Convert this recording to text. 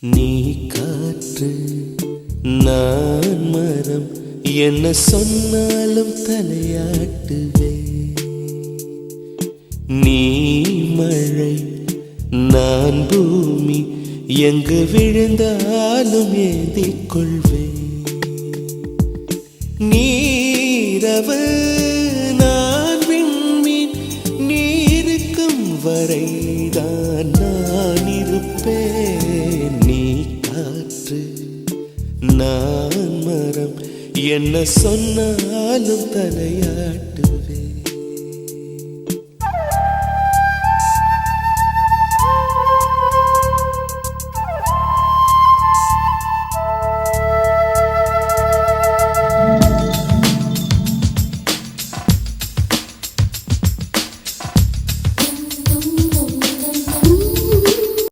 நீ காற்று நான் மரம், என்ன சொன்னாலும் தலையாட்டுவே. நீ மழை நான் பூமி, எங்கு விழுந்தாலும் ஏந்திக் கொள்வே. நீரவு நான் விண்மீன், நீருக்கும் வரைதான் நான் இருப்பேன். நீ காற்று நான் மரம், என்ன சொன்னாலும் தலையாட்டு